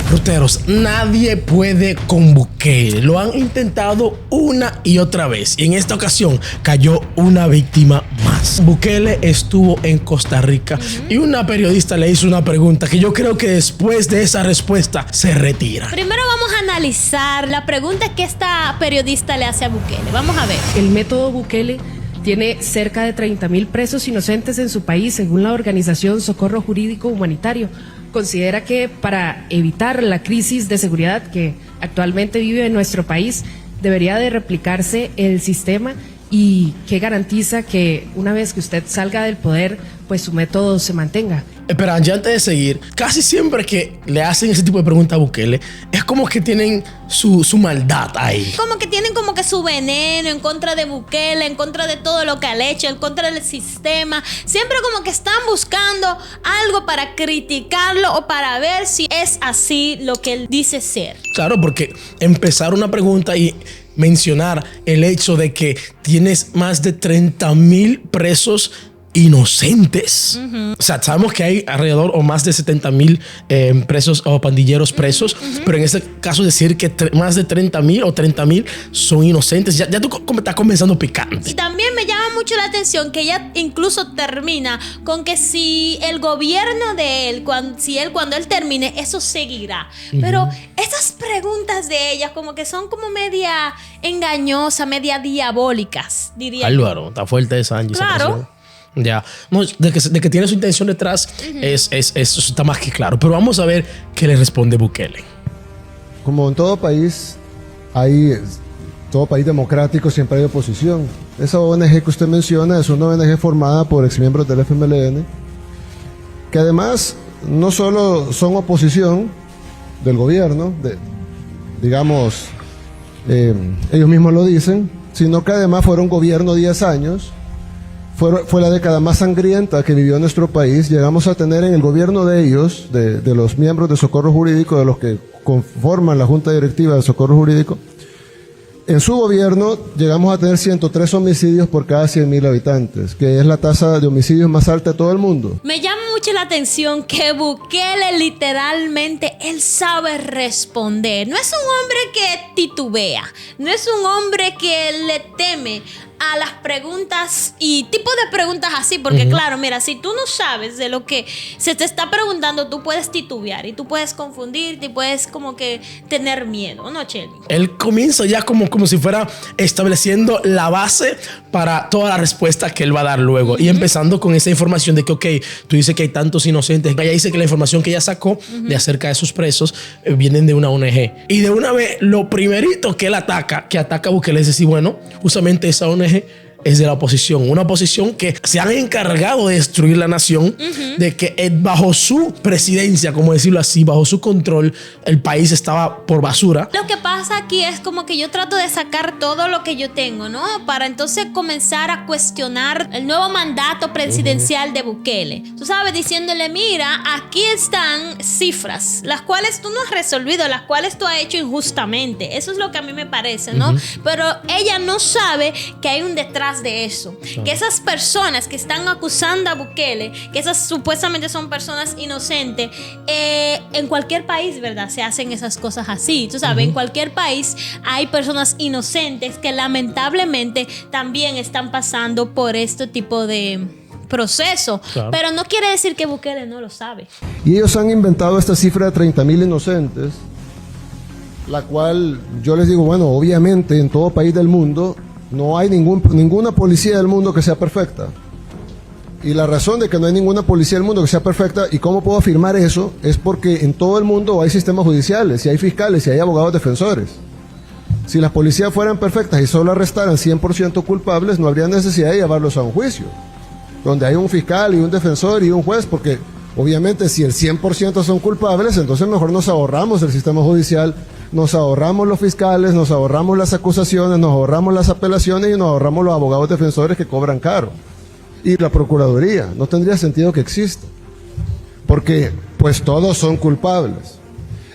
Ruteros, nadie puede con Bukele. Lo han intentado una y otra vez. Y en esta ocasión cayó una víctima más. Bukele estuvo en Costa Rica y una periodista le hizo una pregunta que yo creo que después de esa respuesta se retira. Primero vamos a analizar la pregunta que esta periodista le hace a Bukele. Vamos a ver. El método Bukele tiene cerca de 30.000 presos inocentes en su país, según la organización Socorro Jurídico Humanitario. Considera que para evitar la crisis de seguridad que actualmente vive en nuestro país, debería de replicarse el sistema y que garantiza que una vez que usted salga del poder, pues su método se mantenga. Espera, ya antes de seguir, casi siempre que le hacen ese tipo de preguntas a Bukele, es como que tienen su maldad ahí. Como que tienen como que su veneno en contra de Bukele, en contra de todo lo que ha hecho, en contra del sistema. Siempre como que están buscando algo para criticarlo o para ver si es así lo que él dice ser. Claro, porque empezar una pregunta y mencionar el hecho de que tienes más de 30.000 presos inocentes. O sea, sabemos que hay alrededor o más de 70.000 presos o pandilleros presos, pero en este caso decir que más de 30.000 o 30.000 son inocentes, ya tú estás comenzando picante. Y también me llama mucho la atención que ella incluso termina con que si el gobierno de él, cuando él termine, eso seguirá. Pero esas preguntas de ella como que son como media engañosas, media diabólicas, diría Álvaro, está fuerte esa Angie. Claro. Ya, no, de que tiene su intención detrás, eso está más que claro. Pero vamos a ver qué le responde Bukele. Como en todo país, todo país democrático siempre hay oposición. Esa ONG que usted menciona es una ONG formada por exmiembros del FMLN, que además no solo son oposición del gobierno, digamos, ellos mismos lo dicen, sino que además fueron gobierno 10 años. Fue la década más sangrienta que vivió nuestro país. Llegamos a tener en el gobierno de ellos, de los miembros de Socorro Jurídico, de los que conforman la Junta Directiva de Socorro Jurídico, en su gobierno llegamos a tener 103 homicidios por cada 100.000 habitantes, que es la tasa de homicidios más alta de todo el mundo. Me llama mucho la atención que Bukele literalmente, él sabe responder. No es un hombre que titubea, no es un hombre que le teme a las preguntas y tipo de preguntas así, porque claro, mira, si tú no sabes de lo que se te está preguntando, tú puedes titubear y tú puedes confundirte y puedes como que tener miedo, ¿no, Chelly? Él comienza ya como si fuera estableciendo la base para toda la respuesta que él va a dar luego y empezando con esa información de que, ok, tú dices que hay tantos inocentes, ella dice que la información que ella sacó de acerca de sus presos vienen de una ONG y de una vez lo primerito que él ataca a Bukele es decir, bueno, justamente esa ONG es de la oposición, una oposición que se han encargado de destruir la nación, de que bajo su presidencia, como decirlo así, bajo su control, el país estaba por basura. Lo que pasa aquí es como que yo trato de sacar todo lo que yo tengo, ¿no? Para entonces comenzar a cuestionar el nuevo mandato presidencial de Bukele. Tú sabes, diciéndole, mira, aquí están cifras, las cuales tú no has resolvido, las cuales tú has hecho injustamente. Eso es lo que a mí me parece, ¿no? Pero ella no sabe que hay un detrás de eso, que esas personas que están acusando a Bukele, que esas supuestamente son personas inocentes, en cualquier país, ¿verdad? Se hacen esas cosas así, tú sabes, en cualquier país hay personas inocentes que lamentablemente también están pasando por este tipo de proceso, pero no quiere decir que Bukele no lo sabe. Y ellos han inventado esta cifra de 30.000 inocentes, la cual yo les digo, bueno, obviamente en todo país del mundo no hay ninguna policía del mundo que sea perfecta. Y la razón de que no hay ninguna policía del mundo que sea perfecta, y cómo puedo afirmar eso, es porque en todo el mundo hay sistemas judiciales, y hay fiscales, y hay abogados defensores. Si las policías fueran perfectas y solo arrestaran 100% culpables, no habría necesidad de llevarlos a un juicio, donde hay un fiscal y un defensor y un juez, porque obviamente si el 100% son culpables, entonces mejor nos ahorramos el sistema judicial, nos ahorramos los fiscales, nos ahorramos las acusaciones, nos ahorramos las apelaciones y nos ahorramos los abogados defensores que cobran caro. Y la Procuraduría, no tendría sentido que exista, porque pues todos son culpables.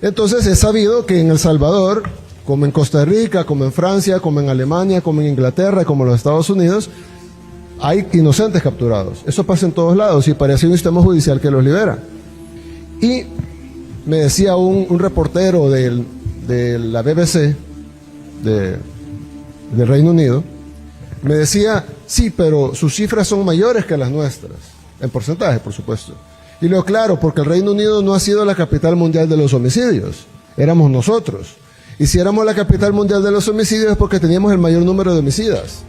Entonces es sabido que en El Salvador, como en Costa Rica, como en Francia, como en Alemania, como en Inglaterra, como en los Estados Unidos, hay inocentes capturados. Eso pasa en todos lados y parece un sistema judicial que los libera. Y me decía un reportero de la BBC del Reino Unido, me decía, sí, pero sus cifras son mayores que las nuestras, en porcentaje, por supuesto. Y lo claro, porque el Reino Unido no ha sido la capital mundial de los homicidios, éramos nosotros. Y si éramos la capital mundial de los homicidios es porque teníamos el mayor número de homicidas.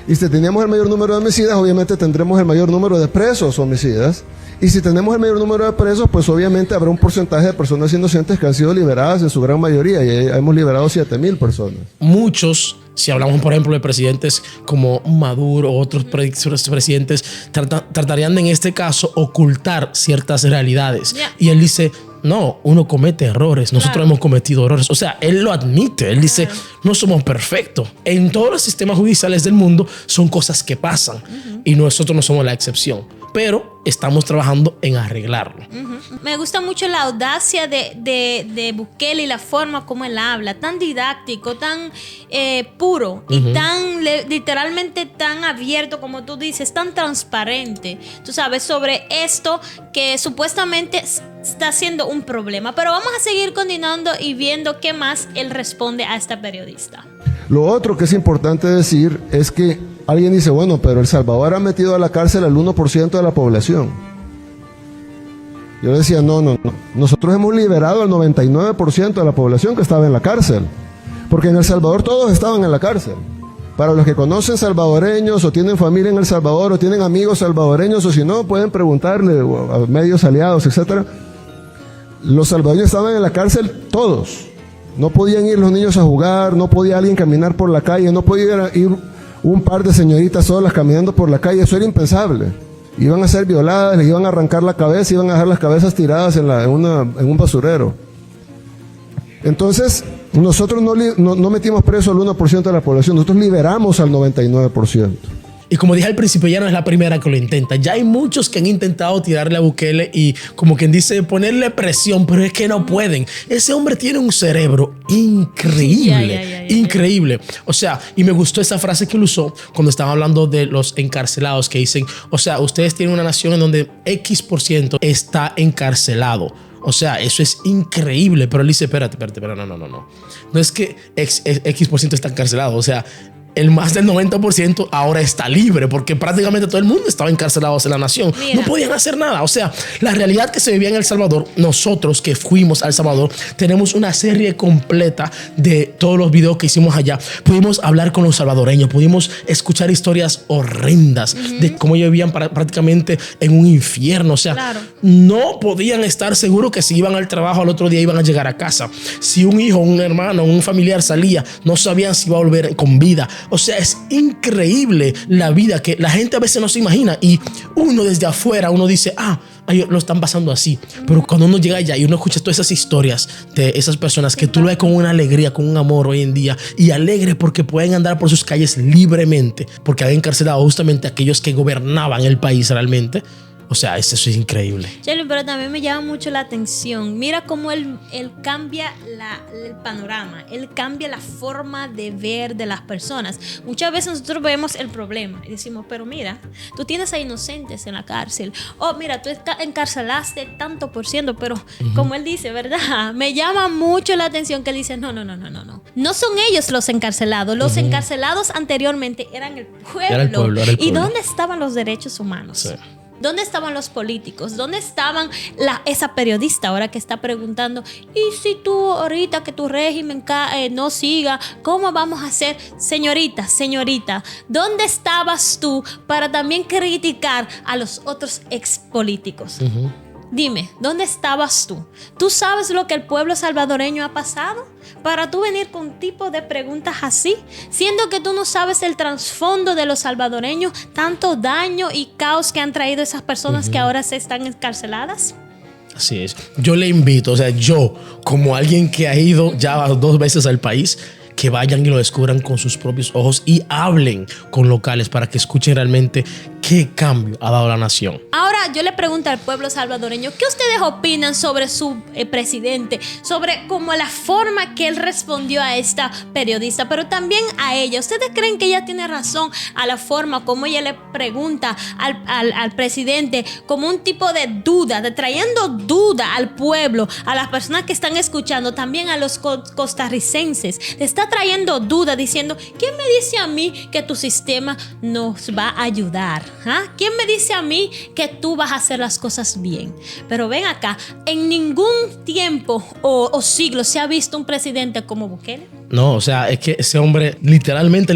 Y si teníamos el mayor número de homicidas, obviamente tendremos el mayor número de presos homicidas. Y si tenemos el mayor número de presos, pues obviamente habrá un porcentaje de personas inocentes que han sido liberadas en su gran mayoría. Y hemos liberado 7,000 personas. Muchos, si hablamos por ejemplo de presidentes como Maduro o otros presidentes, tratarían de, en este caso, ocultar ciertas realidades. Yeah. Y él dice, no, uno comete errores, nosotros hemos cometido errores. O sea, él lo admite, él dice, no somos perfectos. En todos los sistemas judiciales del mundo son cosas que pasan y nosotros no somos la excepción. Pero estamos trabajando en arreglarlo. Me gusta mucho la audacia de Bukele y la forma como él habla, tan didáctico, tan puro y tan literalmente tan abierto, como tú dices, tan transparente, tú sabes, sobre esto que supuestamente está siendo un problema. Pero vamos a seguir continuando y viendo qué más él responde a esta periodista. Lo otro que es importante decir es que alguien dice, bueno, pero El Salvador ha metido a la cárcel al 1% de la población. Yo decía, no. Nosotros hemos liberado al 99% de la población que estaba en la cárcel. Porque en El Salvador todos estaban en la cárcel. Para los que conocen salvadoreños o tienen familia en El Salvador o tienen amigos salvadoreños o si no, pueden preguntarle a medios aliados, etc. Los salvadoreños estaban en la cárcel todos. No podían ir los niños a jugar, no podía alguien caminar por la calle, no podía ir un par de señoritas solas caminando por la calle, eso era impensable. Iban a ser violadas, les iban a arrancar la cabeza, iban a dejar las cabezas tiradas en un basurero. Entonces, nosotros no metimos preso al 1% de la población, nosotros liberamos al 99%. Y como dije al principio, ya no es la primera que lo intenta. Ya hay muchos que han intentado tirarle a Bukele y, como quien dice, ponerle presión, pero es que no pueden. Ese hombre tiene un cerebro increíble, increíble. O sea, y me gustó esa frase que él usó cuando estaba hablando de los encarcelados, que dicen, o sea, ustedes tienen una nación en donde X% está encarcelado. O sea, eso es increíble. Pero él dice, espérate, no. No es que X% está encarcelado, o sea, el más del 90% ahora está libre porque prácticamente todo el mundo estaba encarcelado en la nación. Mira. No podían hacer nada. O sea, la realidad que se vivía en El Salvador, nosotros que fuimos a El Salvador, tenemos una serie completa de todos los videos que hicimos allá. Pudimos hablar con los salvadoreños, pudimos escuchar historias horrendas de cómo ellos vivían prácticamente en un infierno. O sea, no podían estar seguros que si iban al trabajo al otro día iban a llegar a casa. Si un hijo, un hermano, un familiar salía, no sabían si iba a volver con vida. O sea, es increíble la vida que la gente a veces no se imagina y uno desde afuera, uno dice, lo están pasando así. Pero cuando uno llega allá y uno escucha todas esas historias de esas personas que tú lo ves con una alegría, con un amor hoy en día y alegre porque pueden andar por sus calles libremente, porque han encarcelado justamente a aquellos que gobernaban el país realmente. O sea, eso es increíble. Chelo, pero también me llama mucho la atención. Mira cómo él cambia el panorama. Él cambia la forma de ver de las personas. Muchas veces nosotros vemos el problema y decimos, pero mira, tú tienes a inocentes en la cárcel. Oh, mira, tú encarcelaste tanto por ciento. Pero como él dice, ¿verdad? Me llama mucho la atención que él dice, no. No son ellos los encarcelados. Los encarcelados anteriormente eran el pueblo. Era el pueblo. ¿Y dónde estaban los derechos humanos? Sí. ¿Dónde estaban los políticos? ¿Dónde estaban esa periodista ahora que está preguntando, y si tú ahorita que tu régimen no siga, ¿cómo vamos a hacer? Señorita, ¿dónde estabas tú para también criticar a los otros expolíticos? Dime, ¿dónde estabas tú? ¿Tú sabes lo que el pueblo salvadoreño ha pasado? Para tú venir con tipo de preguntas así, siendo que tú no sabes el trasfondo de los salvadoreños, tanto daño y caos que han traído esas personas que ahora se están encarceladas. Así es. Yo le invito, o sea, yo como alguien que ha ido ya 2 veces al país, que vayan y lo descubran con sus propios ojos y hablen con locales para que escuchen realmente qué cambio ha dado la nación. Ahora yo le pregunto al pueblo salvadoreño, ¿qué ustedes opinan sobre su presidente? Sobre como la forma que él respondió a esta periodista, pero también a ella. ¿Ustedes creen que ella tiene razón a la forma como ella le pregunta al presidente como un tipo de duda, de trayendo duda al pueblo, a las personas que están escuchando, también a los costarricenses? Le está trayendo duda diciendo, ¿quién me dice a mí que tu sistema nos va a ayudar? ¿Ah? ¿Quién me dice a mí que tú vas a hacer las cosas bien? Pero ven acá, en ningún tiempo o siglo se ha visto un presidente como Bukele. No, o sea, es que ese hombre literalmente,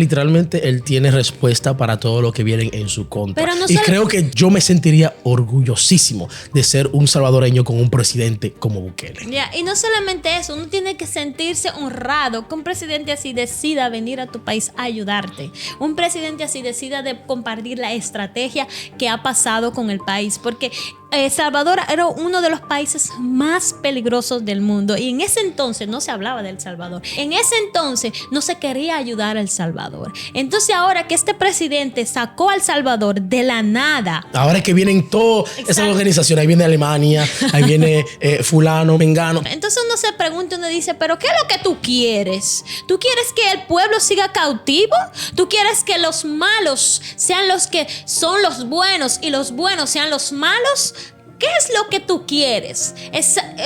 él tiene respuesta para todo lo que viene en su contra. Pero no y creo que yo me sentiría orgullosísimo de ser un salvadoreño con un presidente como Bukele. Ya, y no solamente eso, uno tiene que sentirse honrado que un presidente así decida venir a tu país a ayudarte. Un presidente así decida de compartir la estrategia que ha pasado con el país, porque El Salvador era uno de los países más peligrosos del mundo y en ese entonces no se hablaba de El Salvador. En ese entonces no se quería ayudar a El Salvador. Entonces ahora que este presidente sacó a El Salvador de la nada. Ahora que vienen todas esas organizaciones, ahí viene Alemania, ahí viene fulano, mengano. Entonces uno se pregunta, uno dice, ¿pero qué es lo que tú quieres? ¿Tú quieres que el pueblo siga cautivo? ¿Tú quieres que los malos sean los que son los buenos y los buenos sean los malos? ¿Qué es lo que tú quieres?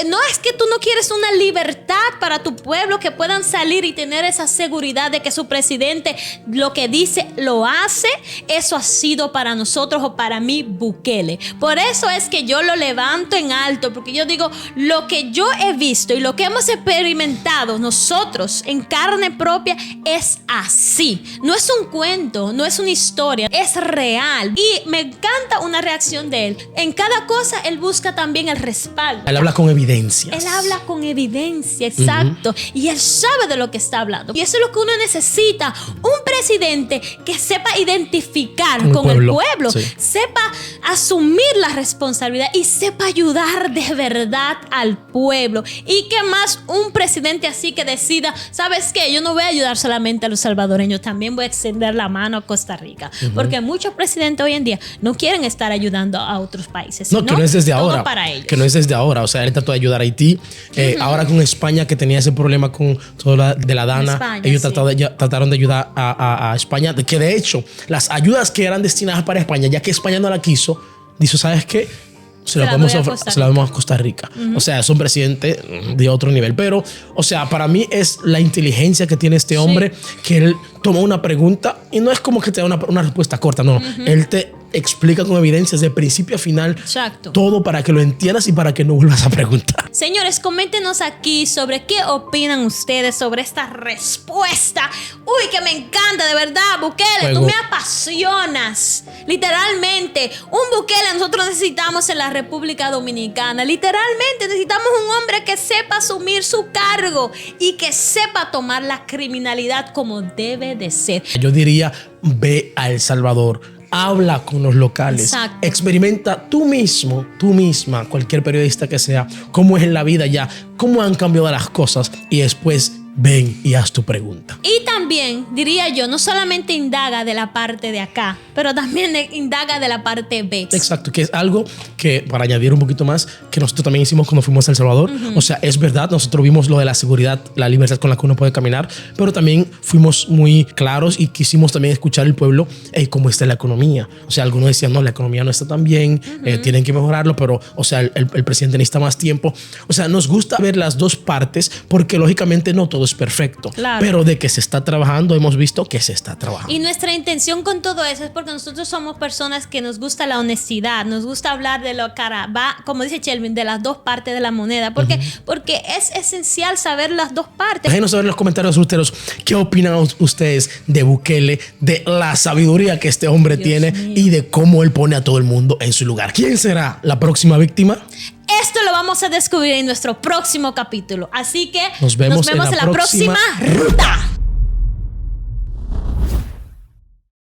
No es que tú no quieres una libertad para tu pueblo, que puedan salir y tener esa seguridad de que su presidente lo que dice lo hace. Eso ha sido para nosotros o para mí Bukele. Por eso es que yo lo levanto en alto, porque yo digo, lo que yo he visto y lo que hemos experimentado nosotros en carne propia es así. No es un cuento, no es una historia, es real. Y me encanta una reacción de él. En cada cosa él busca también el respaldo. Él habla con evidencias. Él habla con evidencia, exacto. Y él sabe de lo que está hablando. Y eso es lo que uno necesita. Un presidente que sepa identificar con el pueblo. Sí. Sepa asumir la responsabilidad y sepa ayudar de verdad al pueblo. Y que más un presidente así que decida, ¿sabes qué? Yo no voy a ayudar solamente a los salvadoreños, también voy a extender la mano a Costa Rica. Porque muchos presidentes hoy en día no quieren estar ayudando a otros países. No, que no es desde ahora. Que no es desde ahora. O sea, él trató de ayudar a Haití. Ahora con España, que tenía ese problema con todo de la Dana, España, ellos trataron de ayudar a España. Que de hecho, las ayudas que eran destinadas para España, ya que España no la quiso, dijo, ¿sabes qué? Se la damos a Costa Rica. O sea, es un presidente de otro nivel. Pero, o sea, para mí es la inteligencia que tiene este hombre, que él toma una pregunta y no es como que te da una respuesta corta, no. Él te explica con evidencias de principio a final. Exacto. Todo para que lo entiendas y para que no vuelvas a preguntar. Señores, coméntenos aquí sobre qué opinan ustedes sobre esta respuesta. Uy, que me encanta, de verdad, Bukele, tú me apasionas. Literalmente, un Bukele nosotros necesitamos en la República Dominicana. Literalmente necesitamos un hombre que sepa asumir su cargo y que sepa tomar la criminalidad como debe de ser. Yo diría, ve a El Salvador. Habla con los locales. Exacto. Experimenta tú mismo, tú misma, cualquier periodista que sea, cómo es en la vida ya, cómo han cambiado las cosas y después ven y haz tu pregunta. Y también, diría yo, no solamente indaga de la parte de acá, pero también indaga de la parte B. Exacto, que es algo que, para añadir un poquito más, que nosotros también hicimos cuando fuimos a El Salvador. O sea, es verdad, nosotros vimos lo de la seguridad, la libertad con la que uno puede caminar, pero también fuimos muy claros y quisimos también escuchar al pueblo cómo está la economía. O sea, algunos decían, no, la economía no está tan bien, tienen que mejorarlo, pero, o sea, el presidente necesita más tiempo. O sea, nos gusta ver las dos partes porque, lógicamente, no todo es perfecto. Claro. Pero de que se está trabajando, hemos visto que se está trabajando. Y nuestra intención con todo eso es porque nosotros somos personas que nos gusta la honestidad, nos gusta hablar de lo cara, como dice Chelvin, de las dos partes de la moneda, porque es esencial saber las dos partes. Déjenos saber en los comentarios ustedes qué opinan ustedes de Bukele, de la sabiduría que este hombre tiene y de cómo él pone a todo el mundo en su lugar. ¿Quién será la próxima víctima? Esto lo vamos a descubrir en nuestro próximo capítulo. Así que nos vemos en la próxima ruta.